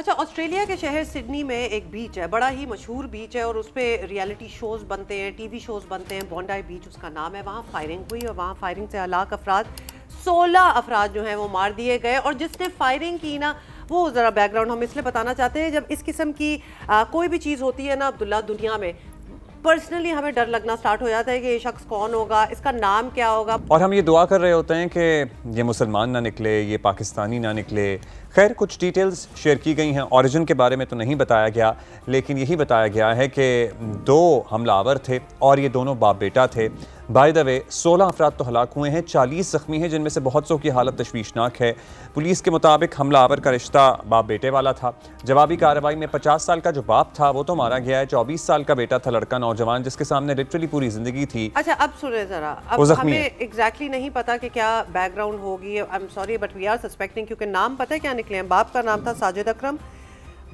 اچھا، آسٹریلیا کے شہر سڈنی میں ایک بیچ ہے، بڑا ہی مشہور بیچ ہے اور اس پہ ریالٹی شوز بنتے ہیں، ٹی وی شوز بنتے ہیں. بونڈائی بیچ اس کا نام ہے. وہاں فائرنگ ہوئی اور وہاں فائرنگ سے ہلاک افراد 16 افراد جو ہیں وہ مار دیے گئے. اور جس نے فائرنگ کی نا، وہ ذرا بیک گراؤنڈ ہم اس لیے بتانا چاہتے ہیں، جب اس قسم کی کوئی بھی چیز ہوتی ہے نا عبداللہ، دنیا میں پرسنلی ہمیں ڈر لگنا سٹارٹ ہو جاتا ہے کہ یہ شخص کون ہوگا، اس کا نام کیا ہوگا. اور ہم یہ دعا کر رہے ہوتے ہیں کہ یہ مسلمان نہ نکلے، یہ پاکستانی نہ نکلے. خیر، کچھ ڈیٹیلز شیئر کی گئی ہیں. اوریجن کے بارے میں تو نہیں بتایا گیا، لیکن یہی بتایا گیا ہے کہ 2 حملہ آور تھے اور یہ دونوں باپ بیٹا تھے. بائی دا وے 16 افراد تو ہلاک ہوئے ہیں، 40 زخمی ہیں، جن میں سے بہت سو کی حالت تشویشناک ہے. پولیس کے مطابق حملہ آور کا رشتہ باپ بیٹے والا تھا. جوابی کارروائی میں 50 سال کا جو باپ تھا وہ تو مارا گیا ہے. 24 سال کا بیٹا تھا، لڑکا نوجوان، جس کے سامنے لٹرلی پوری زندگی تھی. اچھا، اب سنیں ذرا، اب ہمیں ایگزیکٹلی نہیں پتا کہ کیا بیک گراؤنڈ ہوگی. I am sorry but we are suspecting, کیونکہ نام پتہ ہے کیا نکلے ہیں. باپ کا نام تھا ساجد اکرم،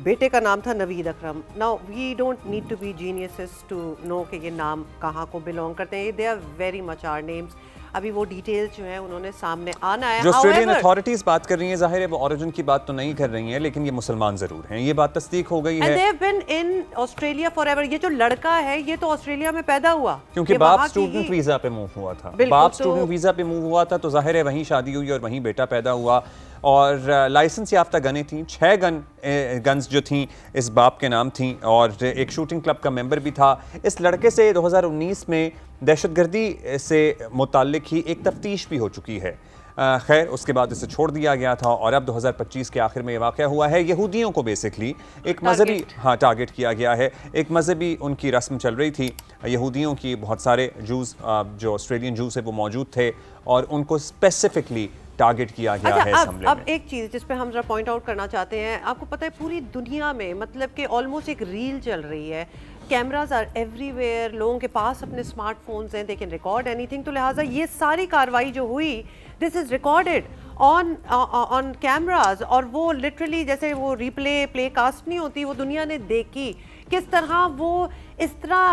بیٹے کا نام تھا Naveed Akram. Now we don't need to be geniuses to know کہ یہ نام کہاں کو بلونگ کرتے ہیں. They are very much our names. ابھی وہ ڈیٹیلز جو ہیں انہوں نے سامنے آنا ہے. جو آسٹریلین اتھارٹیز بات کر رہی ہیں، ظاہر ہے وہ اوریجن کی بات تو نہیں کر رہی ہیں، لیکن یہ مسلمان ضرور ہیں، یہ بات تصدیق ہو گئی ہے. And they've been in Australia forever. یہ جو لڑکا ہے یہ تو آسٹریلیا میں پیدا ہوا، کیونکہ باپ اسٹوڈنٹ ویزا پہ موو ہوا تھا. باپ اسٹوڈنٹ ویزا پہ موو ہوا تھا تو ظاہر ہے وہیں شادی ہوئی اور وہیں بیٹا پیدا ہوا. اور لائسنس یافتہ گنیں تھیں، 6 گنز جو تھیں اس باپ کے نام تھیں، اور ایک شوٹنگ کلب کا ممبر بھی تھا. اس لڑکے سے 2019 میں دہشت گردی سے متعلق ہی ایک تفتیش بھی ہو چکی ہے. خیر، اس کے بعد اسے چھوڑ دیا گیا تھا اور اب 2025 کے آخر میں یہ واقعہ ہوا ہے. یہودیوں کو بیسکلی ایک مذہبی ٹارگٹ کیا گیا ہے. ایک مذہبی ان کی رسم چل رہی تھی. یہودیوں کی بہت سارے جوز جو آسٹریلین جوز ہیں وہ موجود تھے اور ان کو اسپیسیفکلی ٹارگٹ کیا گیا ہے اس حملے میں. اب ایک چیز جس پہ ہم ذرا پوائنٹ آؤٹ کرنا چاہتے ہیں، آپ کو پتہ ہے پوری دنیا میں مطلب کہ آلموسٹ ایک ریل چل رہی ہے. کیمراز آر ایوری ویئر، لوگوں کے پاس اپنے اسمارٹ فونز ہیں، they can record any thing. تو لہٰذا یہ ساری کاروائی جو ہوئی، دس از ریکارڈیڈ آن کیمراز. اور وہ لٹرلی جیسے وہ پلے کاسٹ نہیں ہوتی، وہ دنیا نے دیکھی کس طرح وہ اس طرح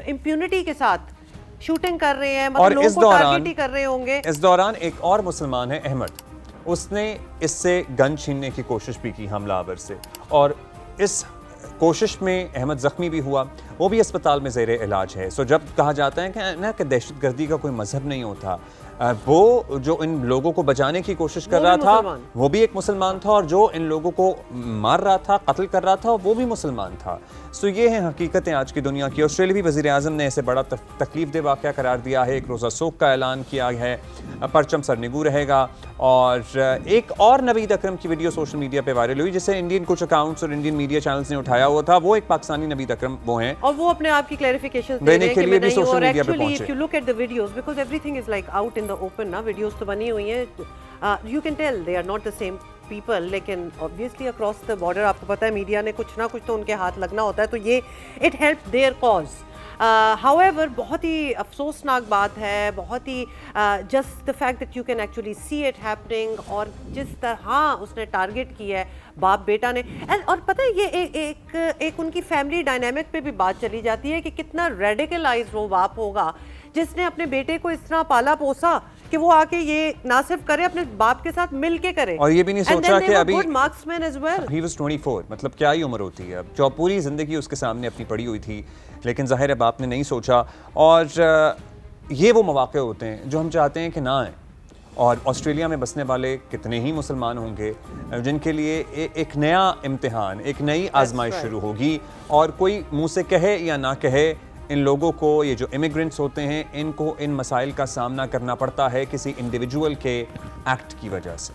امپیونٹی کے ساتھ شوٹنگ کر رہے ہیں، مطلب لوگوں کو ٹارگٹ ہی کر رہے ہوں گے. اس دوران ایک اور مسلمان ہے احمد، اس نے اس سے گن چھیننے کی کوشش بھی کی حملہ آور سے، اور اس کوشش میں احمد زخمی بھی ہوا. وہ بھی اسپتال میں زیر علاج ہے. سو جب کہا جاتا ہے کہ دہشت گردی کا کوئی مذہب نہیں ہوتا، وہ جو ان لوگوں کو بچانے کی کوشش کر رہا تھا وہ بھی ایک مسلمان تھا، اور جو ان لوگوں کو مار رہا تھا، قتل کر رہا تھا، وہ بھی مسلمان تھا. سو یہ ہیں حقیقتیں آج کی دنیا کی. آسٹریلوی وزیر اعظم نے اسے بڑا تکلیف دہ واقعہ قرار دیا ہے. 1 روزہ سوگ کا اعلان کیا ہے. پرچم سرنگو رہے گا. اور ایک اور نوید اکرم کی ویڈیو سوشل میڈیا پہ وائرل ہوئی، جسے انڈین کچھ اکاؤنٹس اور انڈین میڈیا چینلز نے اٹھایا ہوا تھا. وہ ایک پاکستانی نوید اکرم وہ ہیں، اور وہ اپنے آپ کی کلیریفیکیشن دینے کے لیے بھی سوشل میڈیا پہ پہنچے. If you look at the videos, because everything is like out in the open نا، ویڈیوز تو بنی ہوئی ہیں. You can tell they are not the same people, لیکن obviously across the border آپ کو پتہ ہے میڈیا نے کچھ نہ کچھ تو ان کے ہاتھ لگنا ہوتا ہے، تو یہ it helped their cause. However بہت ہی افسوسناک بات ہے، بہت ہی just the fact that you can actually see it happening. اور جس طرح اس نے ٹارگٹ کیا ہے باپ بیٹا نے. اور پتہ ہے یہ ایک ان کی فیملی ڈائنامک پہ بھی بات چلی جاتی ہے کہ کتنا ریڈیکلائز وہ باپ ہوگا جس نے اپنے بیٹے کو اس طرح پالا پوسا کہ وہ آ کے یہ نہ صرف کرے، اپنے باپ کے ساتھ مل کے کرے. اور یہ بھی نہیں سوچا کہ ابھی مارکسمین as well. he was 24، مطلب کیا ہی عمر ہوتی ہے اب، جو پوری زندگی اس کے سامنے اپنی پڑی ہوئی تھی. لیکن ظاہر ہے باپ نے نہیں سوچا. اور یہ وہ مواقع ہوتے ہیں جو ہم چاہتے ہیں کہ نہ آئیں. اور آسٹریلیا میں بسنے والے کتنے ہی مسلمان ہوں گے جن کے لیے ایک نیا امتحان، ایک نئی آزمائش شروع ہوگی. اور کوئی منہ سے کہے یا نہ کہے، ان لوگوں کو، یہ جو امیگرنٹس ہوتے ہیں، ان کو ان مسائل کا سامنا کرنا پڑتا ہے کسی انڈیویجول کے ایکٹ کی وجہ سے.